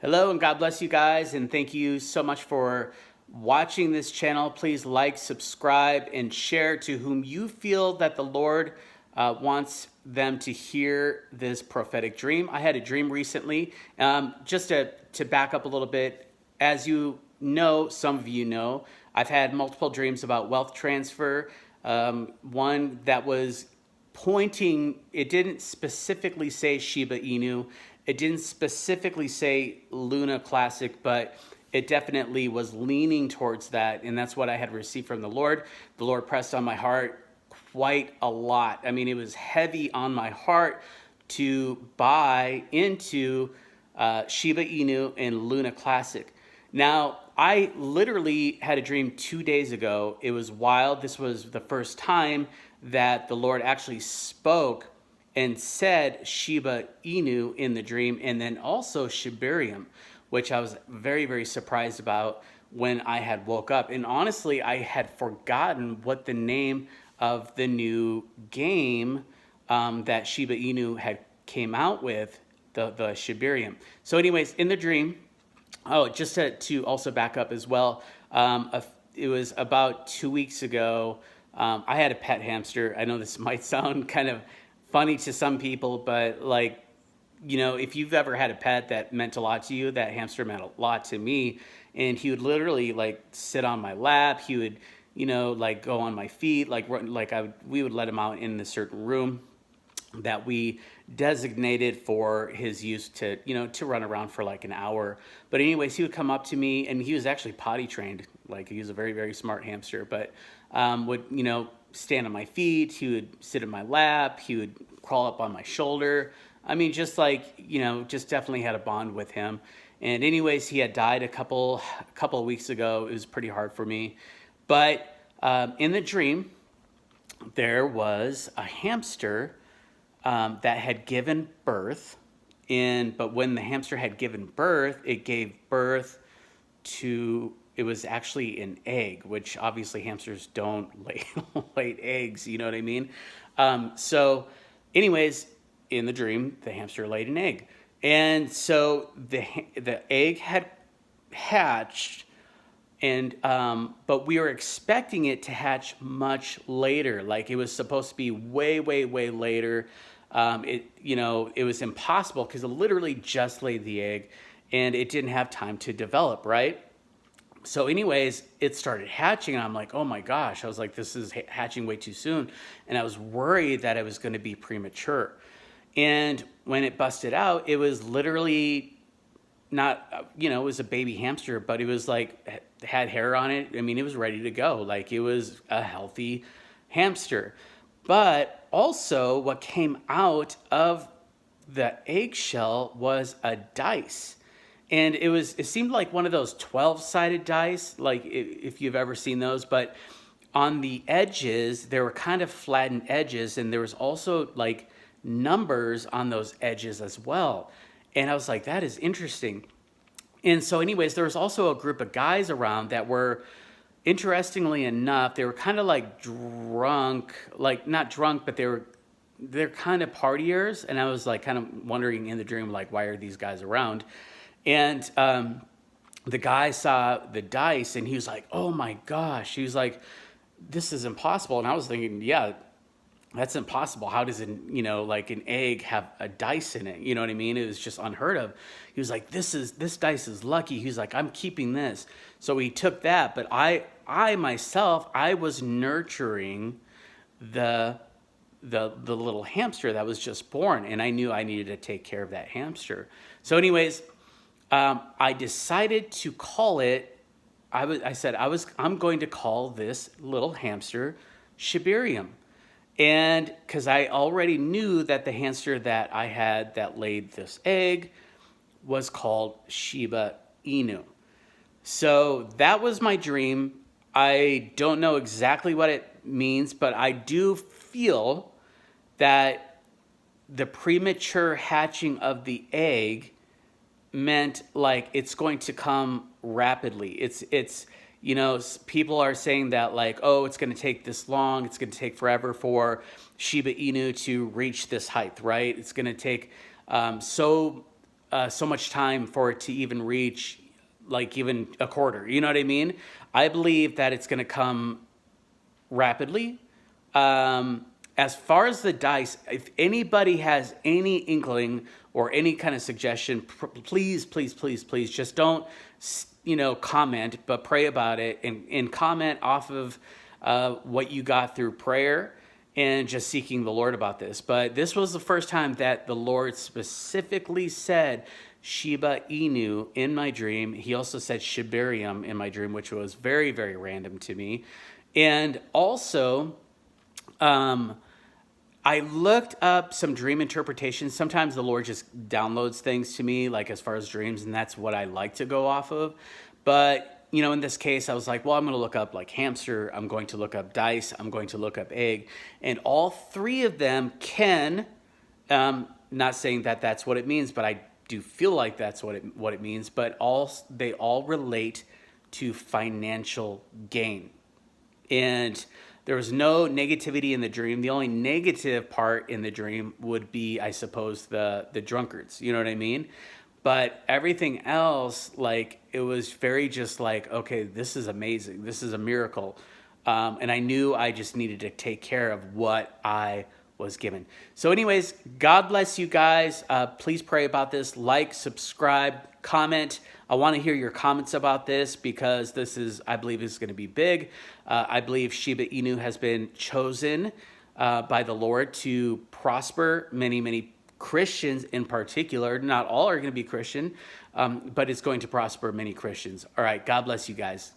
Hello and God bless you guys, and thank you so much for watching this channel. Please like, subscribe, and share to whom you feel that the Lord wants them to hear this prophetic dream. I had a dream recently. Just to back up a little bit, as you know, some of you know, I've had multiple dreams about wealth transfer. One that was pointing, it didn't specifically say Shiba Inu. It didn't specifically say Luna Classic, but it definitely was leaning towards that. And that's what I had received from the Lord. The Lord pressed on my heart quite a lot. I mean, it was heavy on my heart to buy into Shiba Inu and Luna Classic. Now, I literally had a dream 2 days ago. It was wild. This was the first time that the Lord actually spoke and said Shiba Inu in the dream, and then also shibarium, which I was very, very surprised about when I had woke up. And honestly, I had forgotten what the name of the new game that Shiba Inu had came out with, the shibarium. So anyways, in the dream, just to also back up as well, it was about 2 weeks ago. I had a pet hamster. I know this might sound kind of funny to some people, but like, you know, if you've ever had a pet that meant a lot to you, that hamster meant a lot to me. And he would literally like sit on my lap. He would, you know, like go on my feet, we would let him out in a certain room that we designated for his use to, you know, to run around for like an hour. But anyways, he would come up to me, and he was actually potty trained. Like, he was a very, very smart hamster, but would, you know, stand on my feet. He would sit in my lap. He would crawl up on my shoulder. I mean, just like, you know, just definitely had a bond with him. And anyways, he had died a couple of weeks ago. It was pretty hard for me. But in the dream, there was a hamster that had given birth. But when the hamster had given birth, it gave birth to, it was actually an egg, which obviously hamsters don't lay eggs, you know what I mean? So anyways, in the dream, the hamster laid an egg. And so the egg had hatched, and but we were expecting it to hatch much later. Like, it was supposed to be way, way, way later. It was impossible because it literally just laid the egg and it didn't have time to develop, right? So anyways, it started hatching, and I'm like, oh my gosh. I was like, this is hatching way too soon. And I was worried that it was going to be premature. And when it busted out, it was literally not, it was a baby hamster, but it was like, had hair on it. I mean, it was ready to go. Like, it was a healthy hamster. But also, what came out of the eggshell was a dice. And it seemed like one of those 12-sided dice, like if you've ever seen those, but on the edges, there were kind of flattened edges, and there was also like numbers on those edges as well. And I was like, that is interesting. And so anyways, there was also a group of guys around that were, interestingly enough, they were kind of like drunk, like not drunk, but they're kind of partiers. And I was like kind of wondering in the dream, like, why are these guys around? And the guy saw the dice, and he was like, oh my gosh. He was like, this is impossible. And I was thinking, yeah, that's impossible. How does like an egg have a dice in it? You know what I mean? It was just unheard of. He was like, this dice is lucky. He was like, I'm keeping this. So he took that, but I myself, I was nurturing the little hamster that was just born, and I knew I needed to take care of that hamster. So anyways, I decided to call it, I'm going to call this little hamster shibarium. And because I already knew that the hamster that I had that laid this egg was called Shiba Inu. So that was my dream. I don't know exactly what it means, but I do feel that the premature hatching of the egg meant like it's going to come rapidly. It's people are saying that like, oh, it's going to take this long. It's going to take forever for Shiba Inu to reach this height, right? It's going to take so so much time for it to even reach like even a quarter. You know what I mean? I believe that it's going to come rapidly. As far as the dice, if anybody has any inkling or any kind of suggestion, please, please, please, please, just don't, comment, but pray about it and comment off of what you got through prayer and just seeking the Lord about this. But this was the first time that the Lord specifically said Shiba Inu in my dream. He also said shibarium in my dream, which was very, very random to me. And also, I looked up some dream interpretations. Sometimes the Lord just downloads things to me, like as far as dreams, and that's what I like to go off of. But, in this case, I was like, well, I'm going to look up like hamster. I'm going to look up dice. I'm going to look up egg. And all three of them can, not saying that that's what it means, but I do feel like that's what it means, but they all relate to financial gain. And there was no negativity in the dream. The only negative part in the dream would be, I suppose, the drunkards. You know what I mean? But everything else, like, it was very just like, okay, this is amazing. This is a miracle. And I knew I just needed to take care of what I was given. So anyways, God bless you guys. Please pray about this. Like, subscribe, comment. I want to hear your comments about this because I believe is going to be big. I believe Shiba Inu has been chosen by the Lord to prosper many, many Christians in particular. Not all are going to be Christian, but it's going to prosper many Christians. All right. God bless you guys.